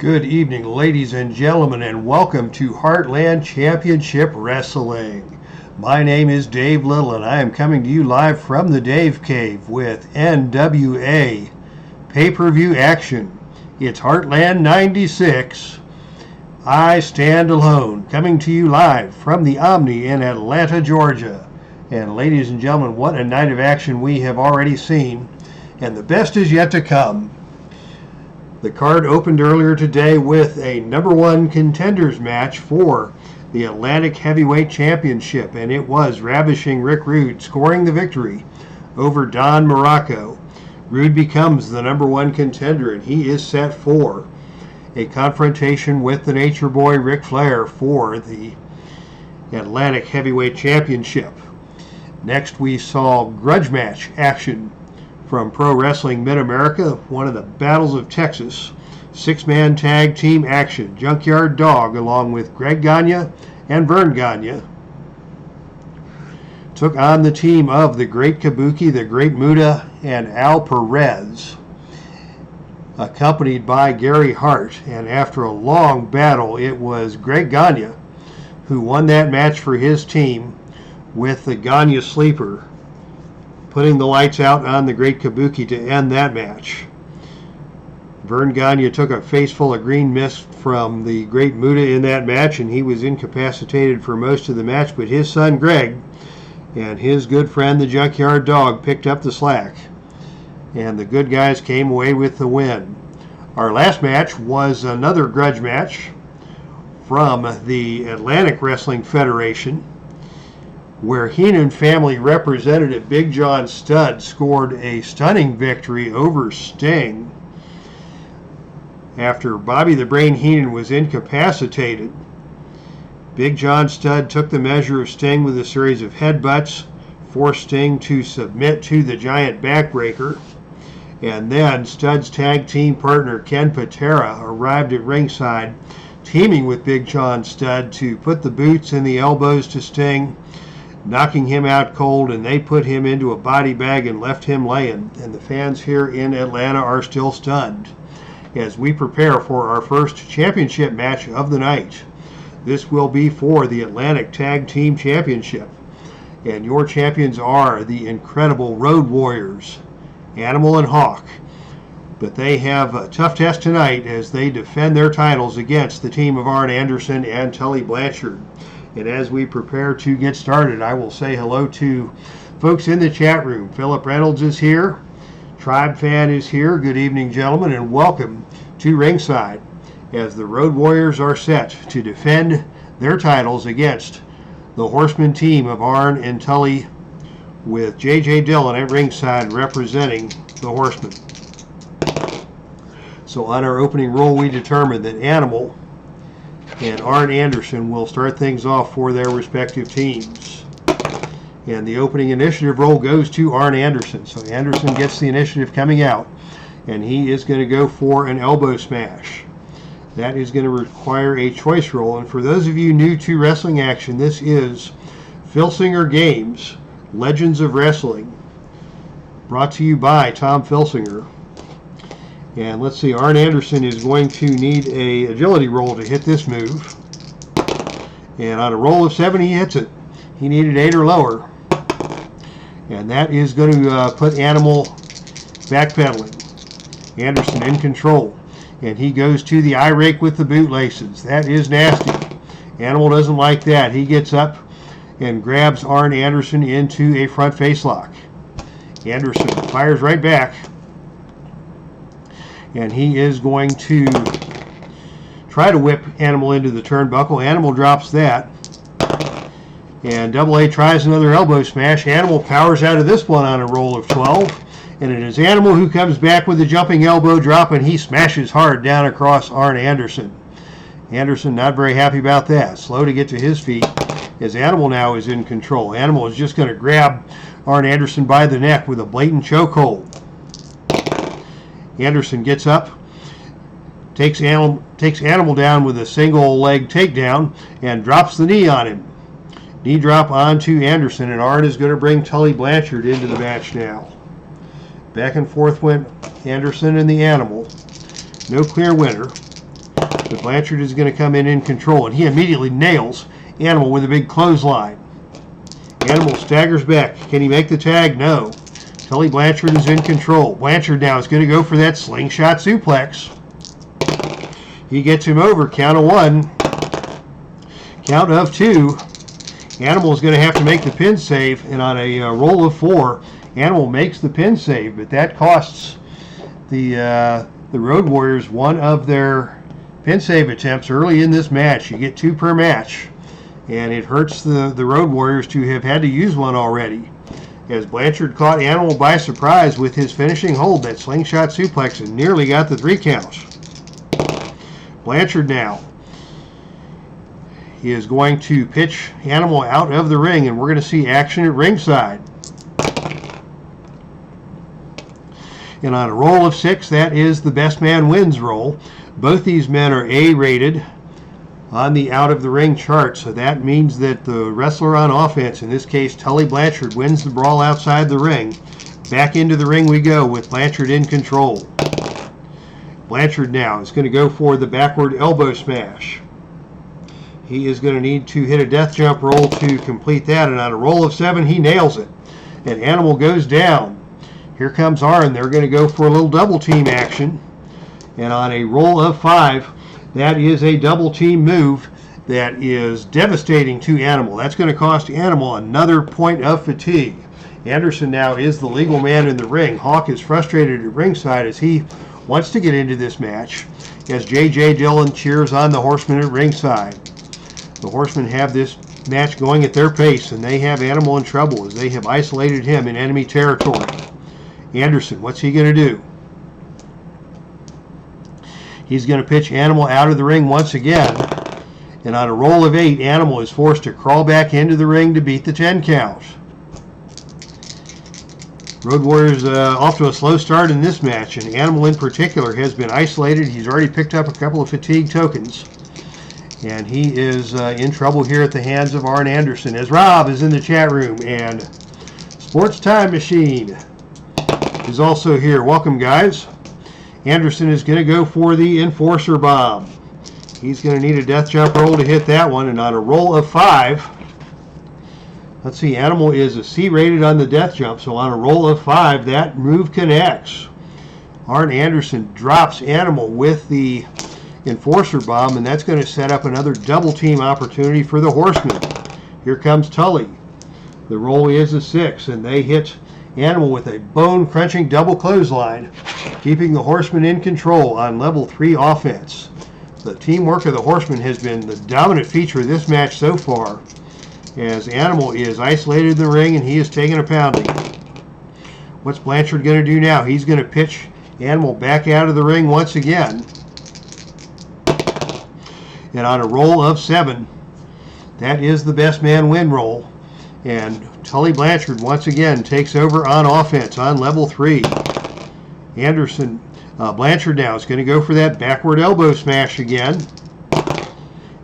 Good evening, ladies and gentlemen, and welcome to Heartland Championship Wrestling. My name is Dave Little, and I am coming to you live from the Dave Cave with NWA pay-per-view action. It's Heartland 96. I Stand Alone, coming to you live from the Omni in Atlanta, Georgia. And ladies and gentlemen, what a night of action we have already seen, and the best is yet to come. The card opened earlier today with a number one contenders match for the Atlantic Heavyweight Championship, and it was Ravishing Rick Rude scoring the victory over Don Morocco. Rude becomes the number one contender, and he is set for a confrontation with the Nature Boy Ric Flair for the Atlantic Heavyweight Championship. Next, we saw grudge match action from Pro Wrestling Mid-America, one of the Battles of Texas, six-man tag team action. Junkyard Dog, along with Greg Gagne and Vern Gagne, took on the team of the Great Kabuki, the Great Muta, and Al Perez, accompanied by Gary Hart. And after a long battle, it was Greg Gagne who won that match for his team with the Gagne Sleeper, putting the lights out on the Great Kabuki to end that match. Vern Gagne took a face full of green mist from the Great Muta in that match, and he was incapacitated for most of the match, but his son Greg and his good friend the Junkyard Dog picked up the slack, and the good guys came away with the win. Our last match was another grudge match from the Atlantic Wrestling Federation, where Heenan family representative Big John Studd scored a stunning victory over Sting. After Bobby the Brain Heenan was incapacitated, Big John Studd took the measure of Sting with a series of headbutts, forced Sting to submit to the giant backbreaker, and then Studd's tag team partner Ken Patera arrived at ringside, teaming with Big John Studd to put the boots and the elbows to Sting, knocking him out cold, and they put him into a body bag and left him laying. And the fans here in Atlanta are still stunned as we prepare for our first championship match of the night. This will be for the Atlantic Tag Team Championship, and your champions are the incredible Road Warriors, Animal and Hawk. But they have a tough test tonight as they defend their titles against the team of Arn Anderson and Tully Blanchard. And as we prepare to get started, I will say hello to folks in the chat room. Philip Reynolds is here. Tribe Fan is here. Good evening, gentlemen, and welcome to ringside as the Road Warriors are set to defend their titles against the Horseman team of Arn and Tully, with J.J. Dillon at ringside representing the Horsemen. So on our opening roll, we determined that Animal and Arn Anderson will start things off for their respective teams. And the opening initiative roll goes to Arn Anderson. So Anderson gets the initiative coming out, and he is going to go for an elbow smash. That is going to require a choice roll. And for those of you new to wrestling action, this is Filsinger Games, Legends of Wrestling, brought to you by Tom Filsinger. And let's see, Arn Anderson is going to need a agility roll to hit this move. And on a roll of 7, he hits it. He needed 8 or lower. And that is going to put Animal backpedaling. Anderson in control. And he goes to the eye rake with the bootlaces. That is nasty. Animal doesn't like that. He gets up and grabs Arn Anderson into a front face lock. Anderson fires right back, and he is going to try to whip Animal into the turnbuckle. Animal drops that, and Double A tries another elbow smash. Animal powers out of this one on a roll of 12, and it is Animal who comes back with a jumping elbow drop, and he smashes hard down across Arn Anderson. Anderson not very happy about that. Slow to get to his feet as Animal now is in control. Animal is just going to grab Arn Anderson by the neck with a blatant chokehold. Anderson gets up, takes Animal down with a single leg takedown, and drops the knee on him. Knee drop onto Anderson, and Arn is going to bring Tully Blanchard into the match now. Back and forth went Anderson and the Animal. No clear winner. But Blanchard is going to come in control, and he immediately nails Animal with a big clothesline. Animal staggers back. Can he make the tag? No. Tully Blanchard is in control. Blanchard now is going to go for that slingshot suplex. He gets him over. Count of 1. Count of 2. Animal is going to have to make the pin save, and on a roll of 4, Animal makes the pin save, but that costs the Road Warriors one of their pin save attempts early in this match. You get 2 per match, and it hurts the Road Warriors to have had to use one already, as Blanchard caught Animal by surprise with his finishing hold, that slingshot suplex, and nearly got the 3 count. Blanchard now, he is going to pitch Animal out of the ring, and we're going to see action at ringside. And on a roll of 6, that is the best man wins roll. Both these men are A-rated on the out of the ring chart, so that means that the wrestler on offense, in this case Tully Blanchard, wins the brawl outside the ring. Back into the ring we go with Blanchard in control. Blanchard now is going to go for the backward elbow smash. He is going to need to hit a death jump roll to complete that, and on a roll of 7 he nails it, and Animal goes down. Here comes Arn. They're going to go for a little double team action. And on a roll of 5, that is a double team move that is devastating to Animal. That's going to cost Animal another point of fatigue. Anderson now is the legal man in the ring. Hawk is frustrated at ringside as he wants to get into this match, as J.J. Dillon cheers on the Horsemen at ringside. The Horsemen have this match going at their pace, and they have Animal in trouble as they have isolated him in enemy territory. Anderson, what's he going to do? He's going to pitch Animal out of the ring once again. And on a roll of 8, Animal is forced to crawl back into the ring to beat the 10 count. Road Warriors off to a slow start in this match, and Animal in particular has been isolated. He's already picked up a couple of fatigue tokens. And he is in trouble here at the hands of Arn Anderson, as Rob is in the chat room, and Sports Time Machine is also here. Welcome, guys. Anderson is going to go for the Enforcer Bomb. He's going to need a death jump roll to hit that one, and on a roll of 5, let's see, Animal is a C-rated on the death jump, so on a roll of 5, that move connects. Arn Anderson drops Animal with the Enforcer Bomb, and that's going to set up another double team opportunity for the Horsemen. Here comes Tully. The roll is a 6, and they hit Animal with a bone-crunching double clothesline, keeping the Horsemen in control on level 3 offense. The teamwork of the Horsemen has been the dominant feature of this match so far, as Animal is isolated in the ring and he is taking a pounding. What's Blanchard going to do now? He's going to pitch Animal back out of the ring once again. And on a roll of 7, that is the best man win roll. And Tully Blanchard once again takes over on offense on level 3. Blanchard now is going to go for that backward elbow smash again.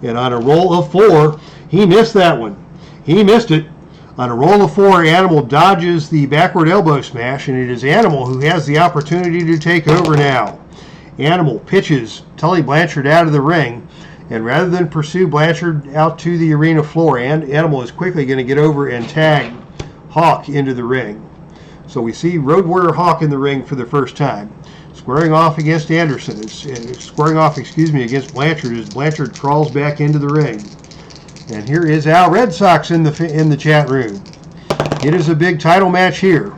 And on a roll of 4, he missed that one. He missed it. On a roll of 4, Animal dodges the backward elbow smash, and it is Animal who has the opportunity to take over now. Animal pitches Tully Blanchard out of the ring, and rather than pursue Blanchard out to the arena floor, and Animal is quickly going to get over and tag Hawk into the ring. So we see Road Warrior Hawk in the ring for the first time, squaring off against Anderson. Against Blanchard as Blanchard crawls back into the ring. And here is Al Red Sox in the chat room. It is a big title match here,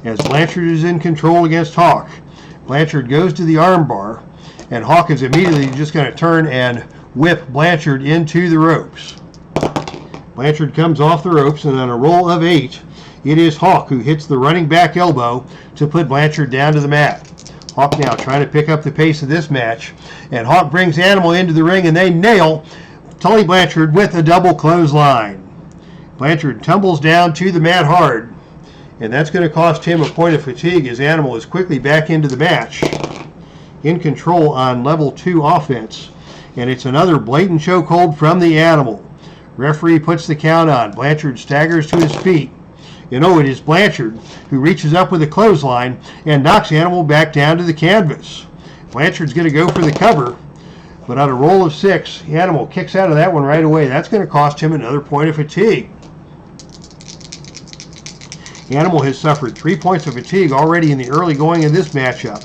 as Blanchard is in control against Hawk. Blanchard goes to the armbar, and Hawk is immediately just going to turn and whip Blanchard into the ropes. Blanchard comes off the ropes, and on a roll of 8, it is Hawk who hits the running back elbow to put Blanchard down to the mat. Hawk now trying to pick up the pace of this match, and Hawk brings Animal into the ring, and they nail Tully Blanchard with a double clothesline. Blanchard tumbles down to the mat hard, and that's going to cost him a point of fatigue as Animal is quickly back into the match, in control on level 2 offense, and it's another blatant chokehold from the Animal. Referee puts the count on. Blanchard staggers to his feet. It is Blanchard who reaches up with a clothesline and knocks Animal back down to the canvas. Blanchard's going to go for the cover, but on a roll of 6, Animal kicks out of that one right away. That's going to cost him another point of fatigue. Animal has suffered 3 points of fatigue already in the early going of this matchup.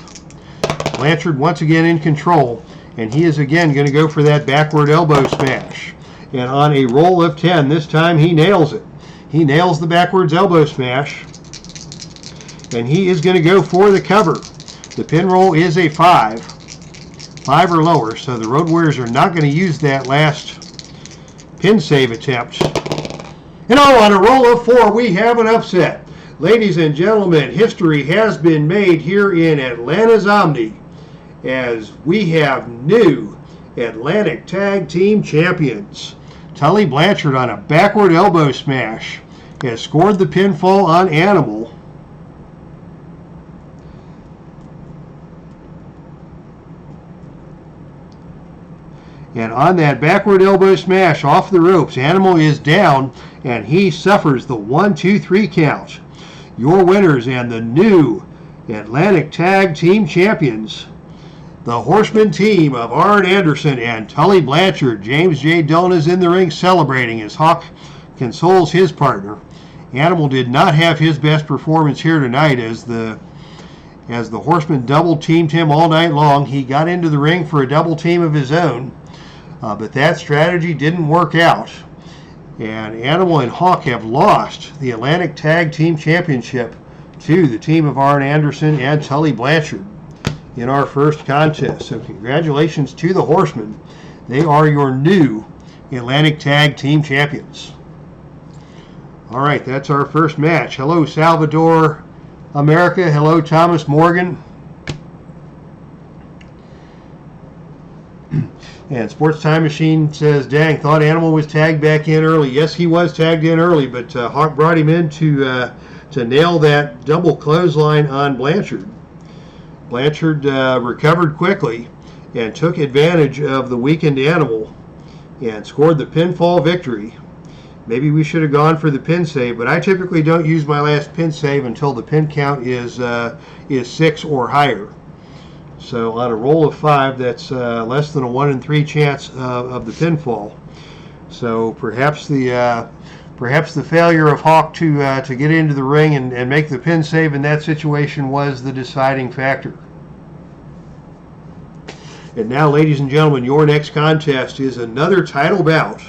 Blanchard once again in control, and he is again going to go for that backward elbow smash. And on a roll of 10, this time he nails it. He nails the backwards elbow smash, and he is going to go for the cover. The pin roll is a 5 or lower, so the Road Warriors are not going to use that last pin save attempt. And on a roll of 4, we have an upset. Ladies and gentlemen, history has been made here in Atlanta's Omni as we have new Atlantic Tag Team Champions. Tully Blanchard on a backward elbow smash has scored the pinfall on Animal. And on that backward elbow smash off the ropes, Animal is down, and he suffers the 1-2-3 count. Your winners and the new Atlantic Tag Team Champions, the Horseman team of Arn Anderson and Tully Blanchard. James J. Dillon is in the ring celebrating as Hawk consoles his partner. Animal did not have his best performance here tonight as the Horseman double teamed him all night long. He got into the ring for a double team of his own, but that strategy didn't work out. And Animal and Hawk have lost the Atlantic Tag Team Championship to the team of Arn Anderson and Tully Blanchard in our first contest. So congratulations to the Horsemen. They are your new Atlantic Tag Team Champions. All right, that's our first match. Hello, Salvador, America. Hello, Thomas Morgan. And Sports Time Machine says, dang, thought Animal was tagged back in early. Yes, he was tagged in early, but Hawk brought him in to nail that double clothesline on Blanchard. Blanchard recovered quickly and took advantage of the weakened Animal and scored the pinfall victory. Maybe we should have gone for the pin save, but I typically don't use my last pin save until the pin count is 6 or higher. So on a roll of 5, that's less than a 1 in 3 chance of the pinfall. So perhaps the failure of Hawk to get into the ring and make the pin save in that situation was the deciding factor. And now, ladies and gentlemen, your next contest is another title bout.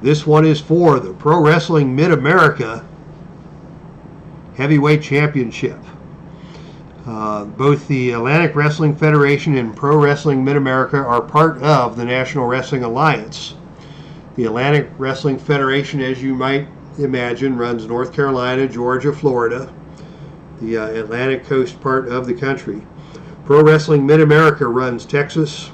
This one is for the Pro Wrestling Mid-America Heavyweight Championship. Both the Atlantic Wrestling Federation and Pro Wrestling Mid-America are part of the National Wrestling Alliance. The Atlantic Wrestling Federation, as you might imagine, runs North Carolina, Georgia, Florida, the Atlantic coast part of the country. Pro Wrestling Mid-America runs Texas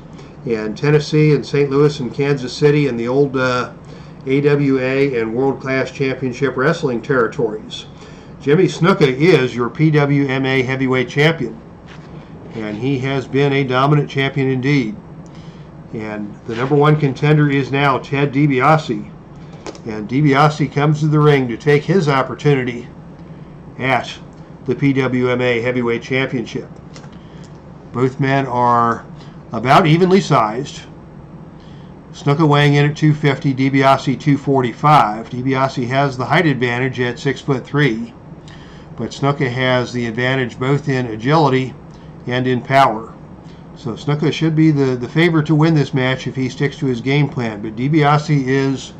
and Tennessee and St. Louis and Kansas City and the old AWA and World Class Championship Wrestling territories. Jimmy SNUKA is your PWMA heavyweight champion, and he has been a dominant champion indeed. And the number 1 contender is now Ted DiBiase, and DiBiase comes to the ring to take his opportunity at the PWMA heavyweight championship. Both men are about evenly sized. SNUKA weighing in at 250, DiBiase 245. DiBiase has the height advantage at 6'3", but SNUKA has the advantage both in agility and in power. So SNUKA should be the favorite to win this match if he sticks to his game plan. But DiBiase is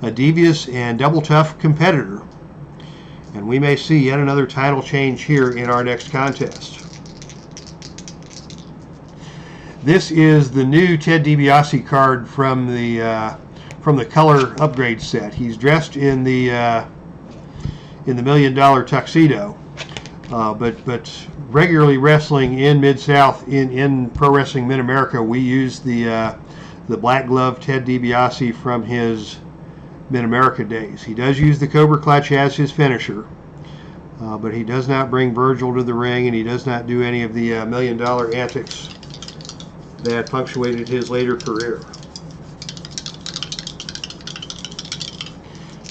a devious and double tough competitor, and we may see yet another title change here in our next contest. This is the new Ted DiBiase card from the color upgrade set. He's dressed in the $1 million tuxedo, but regularly wrestling in Mid-South in Pro Wrestling Mid-America, we use the black glove Ted DiBiase from his Mid-America days. He does use the Cobra Clutch as his finisher, but he does not bring Virgil to the ring, and he does not do any of the $1 million antics that punctuated his later career.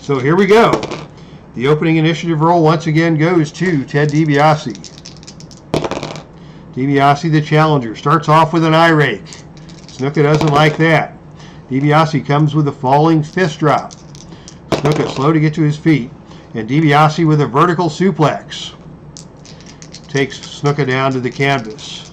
So here we go. The opening initiative roll once again goes to Ted DiBiase. DiBiase, the challenger, starts off with an eye rake. SNUKA doesn't like that. DiBiase comes with a falling fist drop. SNUKA slow to get to his feet. And DiBiase with a vertical suplex takes SNUKA down to the canvas.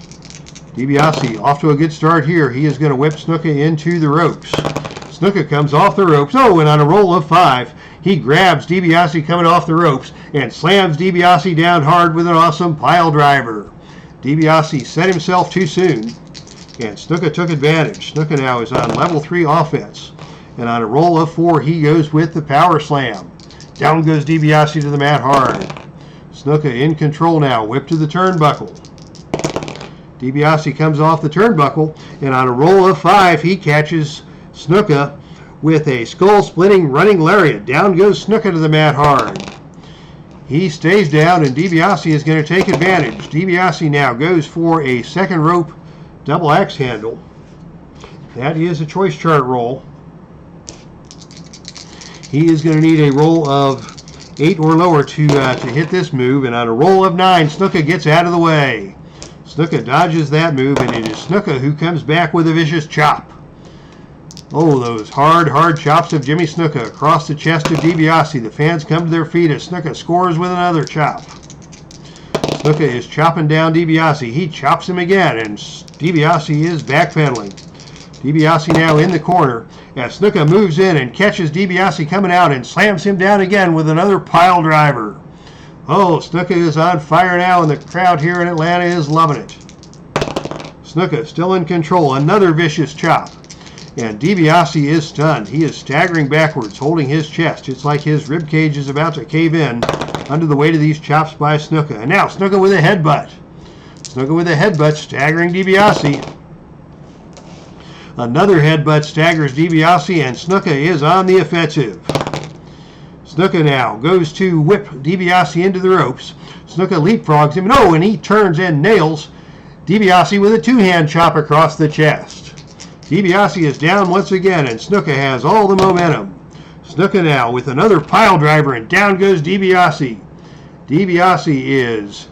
DiBiase off to a good start here. He is going to whip SNUKA into the ropes. SNUKA comes off the ropes. Oh, and on a roll of 5, he grabs DiBiase coming off the ropes and slams DiBiase down hard with an awesome pile driver. DiBiase set himself too soon, and SNUKA took advantage. SNUKA now is on level 3 offense, and on a roll of 4, he goes with the power slam. Down goes DiBiase to the mat hard. SNUKA in control now, whip to the turnbuckle. DiBiase comes off the turnbuckle, and on a roll of 5, he catches SNUKA with a skull-splitting running lariat. Down goes SNUKA to the mat hard. He stays down, and DiBiase is going to take advantage. DiBiase now goes for a second rope double axe handle. That is a choice chart roll. He is going to need a roll of 8 or lower to hit this move, and on a roll of 9, SNUKA gets out of the way. SNUKA dodges that move, and it is SNUKA who comes back with a vicious chop. Oh, those hard chops of Jimmy SNUKA across the chest of DiBiase. The fans come to their feet as SNUKA scores with another chop. SNUKA is chopping down DiBiase. He chops him again, and DiBiase is backpedaling. DiBiase now in the corner as SNUKA moves in and catches DiBiase coming out and slams him down again with another pile driver. Oh, SNUKA is on fire now, and the crowd here in Atlanta is loving it. SNUKA still in control. Another vicious chop. And DiBiase is stunned. He is staggering backwards, holding his chest. It's like his rib cage is about to cave in under the weight of these chops by SNUKA. And now SNUKA with a headbutt. SNUKA with a headbutt, staggering DiBiase. Another headbutt staggers DiBiase, and SNUKA is on the offensive. SNUKA now goes to whip DiBiase into the ropes. SNUKA leapfrogs him, and he turns and nails DiBiase with a two-hand chop across the chest. DiBiase is down once again, and SNUKA has all the momentum. SNUKA now with another pile driver, and down goes DiBiase. DiBiase is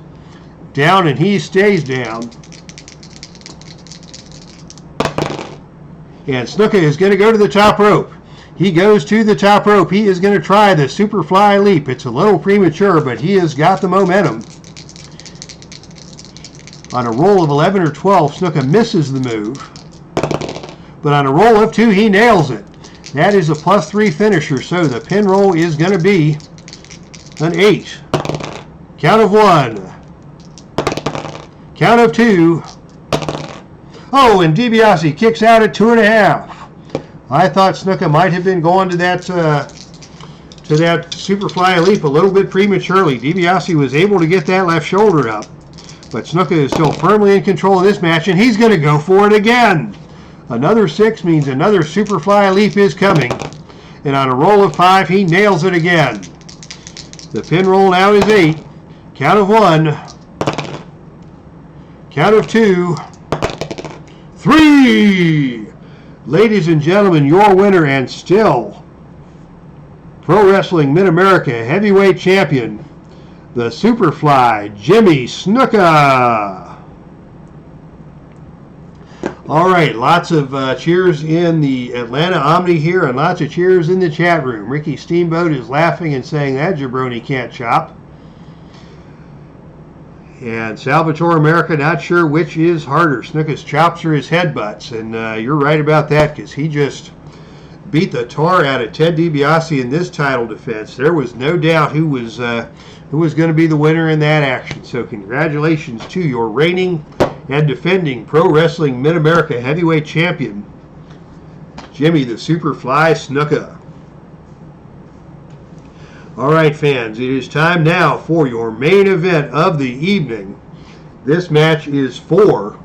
down, and he stays down. And SNUKA is going to go to the top rope. He goes to the top rope. He is going to try the Superfly Leap. It's a little premature, but he has got the momentum. On a roll of 11 or 12, SNUKA misses the move. But on a roll of 2, he nails it. That is a +3 finisher, so the pin roll is going to be an 8. Count of 1. Count of 2. Oh, and DiBiase kicks out at 2.5. I thought SNUKA might have been going to that Superfly Leap a little bit prematurely. DiBiase was able to get that left shoulder up, but SNUKA is still firmly in control of this match, and he's going to go for it again. Another 6 means another Superfly Leap is coming, and on a roll of 5, he nails it again. The pin roll now is 8. Count of 1. Count of 2. 3! Ladies and gentlemen, your winner and still Pro Wrestling Mid-America Heavyweight Champion, the Superfly, Jimmy SNUKA. All right, lots of cheers in the Atlanta Omni here, and lots of cheers in the chat room. Ricky Steamboat is laughing and saying that jabroni can't chop. And Salvatore America, not sure which is harder, SNUKA's chops or his headbutts. And you're right about that, because he just beat the tar out of Ted DiBiase in this title defense. There was no doubt who was going to be the winner in that action. So congratulations to your reigning and defending Pro Wrestling Mid-America Heavyweight Champion, Jimmy the Superfly SNUKA. All right, fans, it is time now for your main event of the evening. This match is for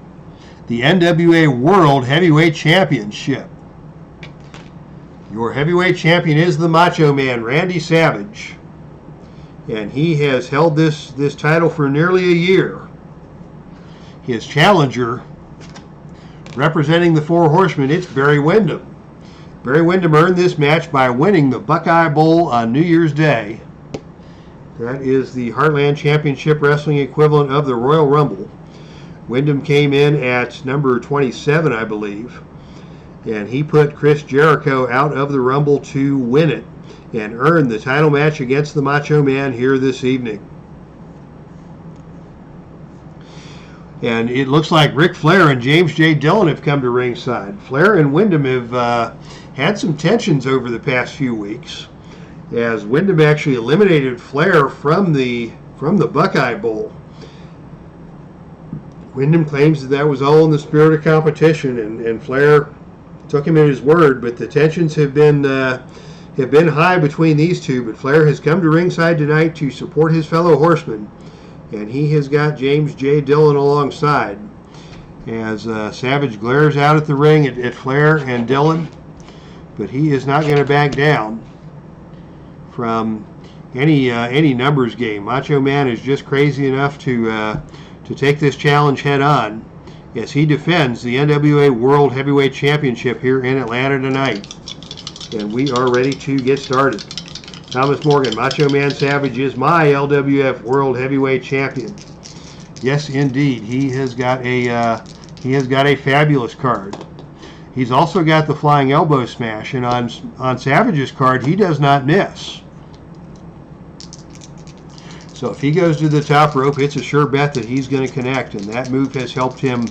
the NWA World Heavyweight Championship. Your heavyweight champion is the Macho Man, Randy Savage, and he has held this title for nearly a year. His challenger, representing the Four Horsemen, it's Barry Windham. Barry Windham earned this match by winning the Buckeye Bowl on New Year's Day. That is the Heartland Championship Wrestling equivalent of the Royal Rumble. Wyndham came in at number 27, I believe, and he put Chris Jericho out of the Rumble to win it and earn the title match against the Macho Man here this evening. And it looks like Ric Flair and James J. Dillon have come to ringside. Flair and Wyndham have had some tensions over the past few weeks, as Wyndham actually eliminated Flair from the Buckeye Bowl. Wyndham claims that was all in the spirit of competition, and Flair took him at his word, but the tensions have been high between these two. But Flair has come to ringside tonight to support his fellow horseman, and he has got James J. Dillon alongside. As Savage glares out at the ring at Flair and Dillon, but he is not going to back down from any numbers game. Macho Man is just crazy enough to take this challenge head on as he defends the NWA World Heavyweight Championship here in Atlanta tonight. And we are ready to get started. Thomas Morgan, Macho Man Savage is my LWF World Heavyweight Champion. Yes, indeed, he has got a fabulous card. He's also got the flying elbow smash, and on Savage's card, he does not miss. So if he goes to the top rope, it's a sure bet that he's going to connect, and that move has helped him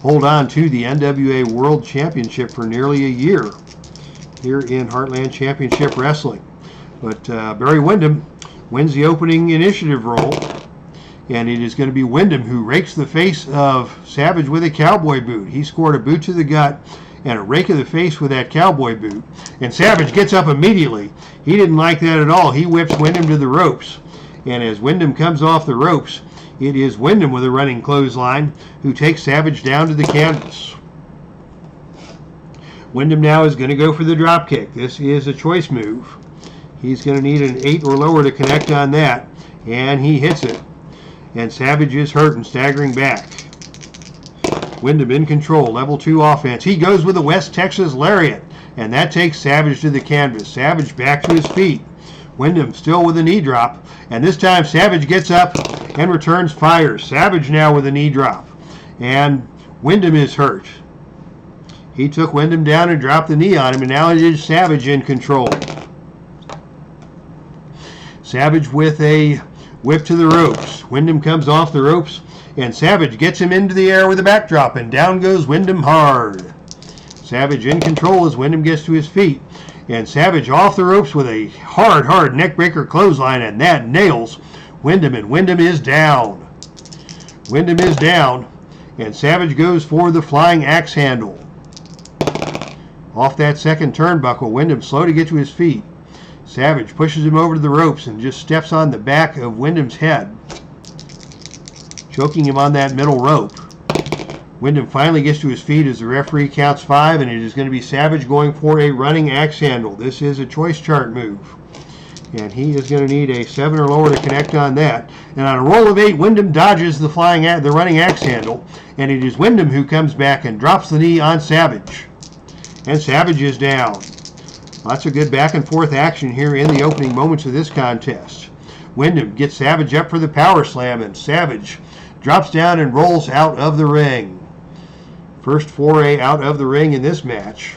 hold on to the NWA World Championship for nearly a year here in Heartland Championship Wrestling. But Barry Windham wins the opening initiative roll, and it is going to be Windham who rakes the face of Savage with a cowboy boot. He scored a boot to the gut and a rake of the face with that cowboy boot, and Savage gets up immediately. He didn't like that at all. He whips Windham to the ropes, and as Windham comes off the ropes, it is Windham with a running clothesline who takes Savage down to the canvas. Windham now is going to go for the drop kick. This is a choice move. He's going to need an 8 or lower to connect on that, and he hits it. And Savage is hurt and staggering back. Windham in control, level 2 offense. He goes with the West Texas Lariat, and that takes Savage to the canvas. Savage back to his feet. Windham still with a knee drop, and this time Savage gets up and returns fire. Savage now with a knee drop, and Windham is hurt. He took Windham down and dropped the knee on him, and now it is Savage in control. Savage with a whip to the ropes. Windham comes off the ropes, and Savage gets him into the air with a backdrop, and down goes Windham hard. Savage in control as Windham gets to his feet, and Savage off the ropes with a hard neckbreaker clothesline, and that nails Windham, and Windham is down. Windham is down, and Savage goes for the flying axe handle. Off that second turnbuckle, Windham slow to get to his feet. Savage pushes him over to the ropes and just steps on the back of Windham's head, choking him on that middle rope. Windham finally gets to his feet as the referee counts 5, and it is going to be Savage going for a running axe handle. This is a choice chart move, and he is going to need a 7 or lower to connect on that. And on a roll of 8, Windham dodges the running axe handle, and it is Windham who comes back and drops the knee on Savage. And Savage is down. Lots of good back and forth action here in the opening moments of this contest. Windham gets Savage up for the power slam, and Savage drops down and rolls out of the ring. First foray out of the ring in this match.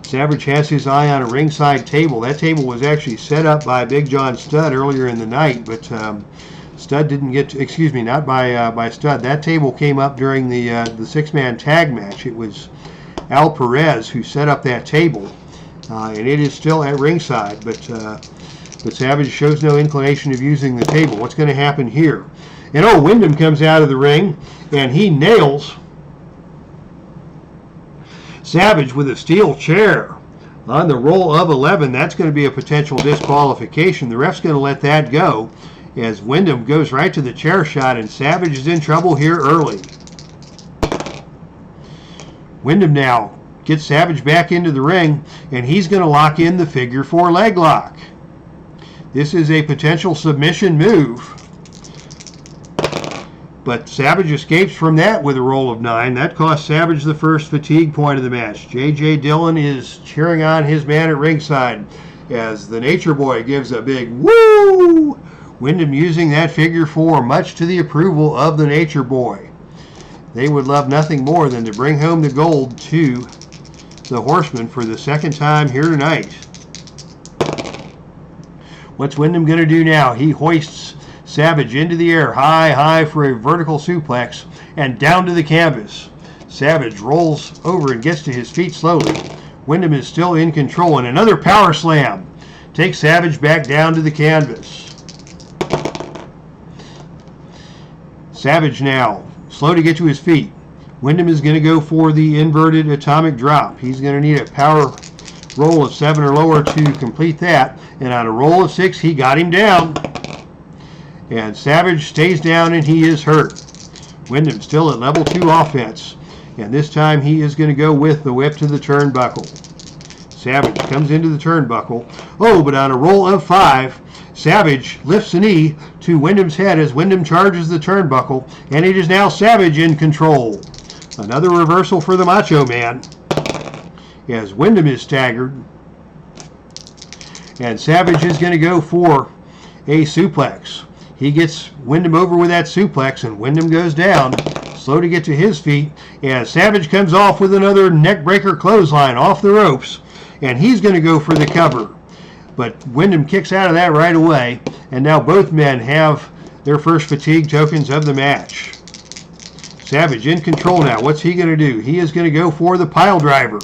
Savage has his eye on a ringside table. That table was actually set up by Big John Studd earlier in the night, but Studd didn't get to, excuse me, not by Studd. That table came up during the 6-man tag match. It was Al Perez who set up that table, and it is still at ringside, but Savage shows no inclination of using the table. What's going to happen here? And Windham comes out of the ring, and he nails Savage with a steel chair on the roll of 11. That's going to be a potential disqualification. The ref's going to let that go as Windham goes right to the chair shot, and Savage is in trouble here early. Windham now gets Savage back into the ring, and he's going to lock in the figure 4 leg lock. This is a potential submission move, but Savage escapes from that with a roll of 9. That cost Savage the first fatigue point of the match. J.J. Dillon is cheering on his man at ringside as the Nature Boy gives a big woo! Wyndham using that figure 4, much to the approval of the Nature Boy. They would love nothing more than to bring home the gold to the Horseman for the second time here tonight. What's Wyndham going to do now? He hoists Savage into the air, high for a vertical suplex, and down to the canvas. Savage rolls over and gets to his feet slowly. Wyndham is still in control, and another power slam takes Savage back down to the canvas. Savage now slow to get to his feet. Wyndham is going to go for the inverted atomic drop. He's going to need a power roll of 7 or lower to complete that. And on a roll of 6, he got him down. And Savage stays down and he is hurt. Wyndham still at level 2 offense. And this time he is going to go with the whip to the turnbuckle. Savage comes into the turnbuckle. Oh, but on a roll of 5, Savage lifts a knee to Wyndham's head as Wyndham charges the turnbuckle. And it is now Savage in control. Another reversal for the Macho Man as Wyndham is staggered. And Savage is going to go for a suplex. He gets Wyndham over with that suplex, and Wyndham goes down, slow to get to his feet. And Savage comes off with another neckbreaker clothesline off the ropes, and he's going to go for the cover. But Wyndham kicks out of that right away, and now both men have their first fatigue tokens of the match. Savage in control now. What's he going to do? He is going to go for the pile driver.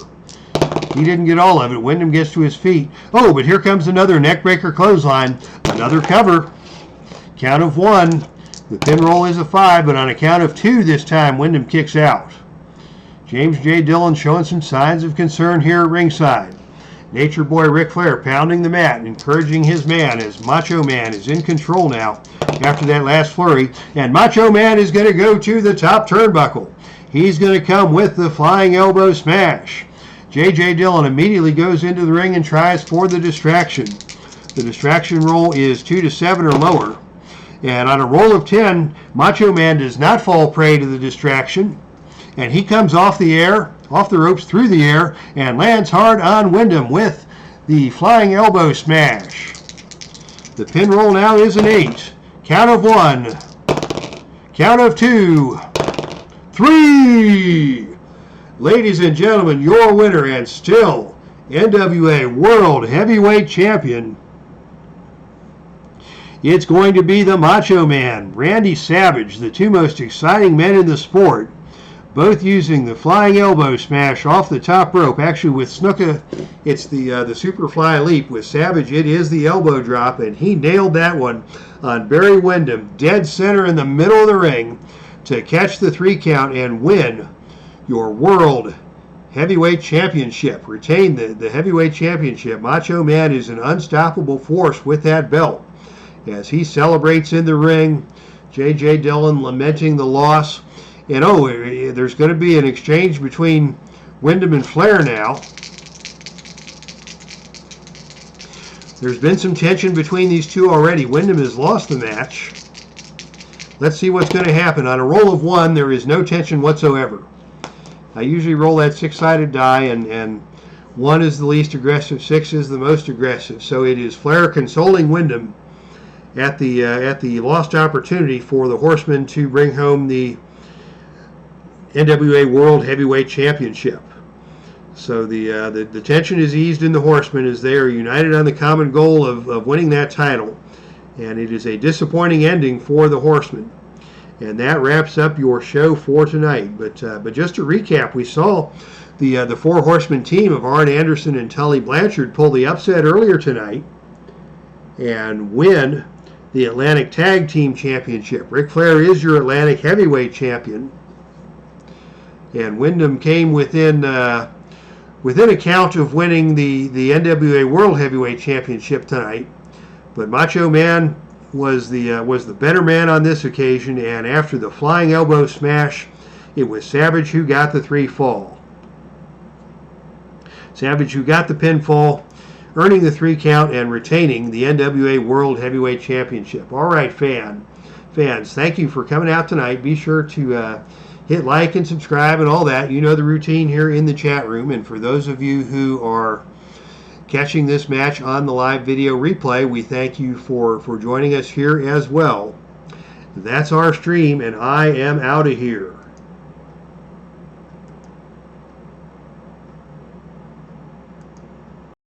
He didn't get all of it. Wyndham gets to his feet. Oh, but here comes another neckbreaker clothesline. Another cover. Count of 1. The pin roll is a 5, but on a count of 2 this time, Wyndham kicks out. James J. Dillon showing some signs of concern here at ringside. Nature Boy Ric Flair pounding the mat and encouraging his man as Macho Man is in control now after that last flurry. And Macho Man is going to go to the top turnbuckle. He's going to come with the flying elbow smash. J.J. Dillon immediately goes into the ring and tries for the distraction. The distraction roll is 2 to 7 or lower. And on a roll of 10, Macho Man does not fall prey to the distraction. And he comes off the air, off the ropes through the air, and lands hard on Wyndham with the flying elbow smash. The pin roll now is an 8. Count of 1. Count of 2. 3. Ladies and gentlemen, your winner and still NWA World Heavyweight Champion. It's going to be the Macho Man, Randy Savage, the two most exciting men in the sport, both using the flying elbow smash off the top rope. Actually, with SNUKA, it's the Superfly Leap. With Savage, it is the elbow drop, and he nailed that one on Barry Windham, dead center in the middle of the ring, to catch the 3 count and win your World Heavyweight Championship. Retain the Heavyweight Championship. Macho Man is an unstoppable force with that belt. As he celebrates in the ring, J.J. Dillon lamenting the loss. And there's going to be an exchange between Windham and Flair now. There's been some tension between these two already. Windham has lost the match. Let's see what's going to happen. On a roll of 1, there is no tension whatsoever. I usually roll that 6-sided die, and 1 is the least aggressive, 6 is the most aggressive. So it is Flair consoling Windham at the lost opportunity for the Horsemen to bring home the NWA World Heavyweight Championship. So the tension is eased in the Horsemen as they are united on the common goal of winning that title. And it is a disappointing ending for the Horsemen. And that wraps up your show for tonight. But just to recap, we saw the 4 Horsemen team of Arn Anderson and Tully Blanchard pull the upset earlier tonight and win the Atlantic Tag Team Championship. Ric Flair is your Atlantic Heavyweight Champion. And Windham came within a count of winning the NWA World Heavyweight Championship tonight. But Macho Man was the better man on this occasion, and after the flying elbow smash, it was Savage who got the 3 fall. Savage who got the pinfall, earning the 3 count and retaining the NWA World Heavyweight Championship. All right, fans, thank you for coming out tonight. Be sure to hit like and subscribe and all that. You know the routine here in the chat room. And for those of you who are catching this match on the live video replay, we thank you for joining us here as well. That's our stream, and I am out of here.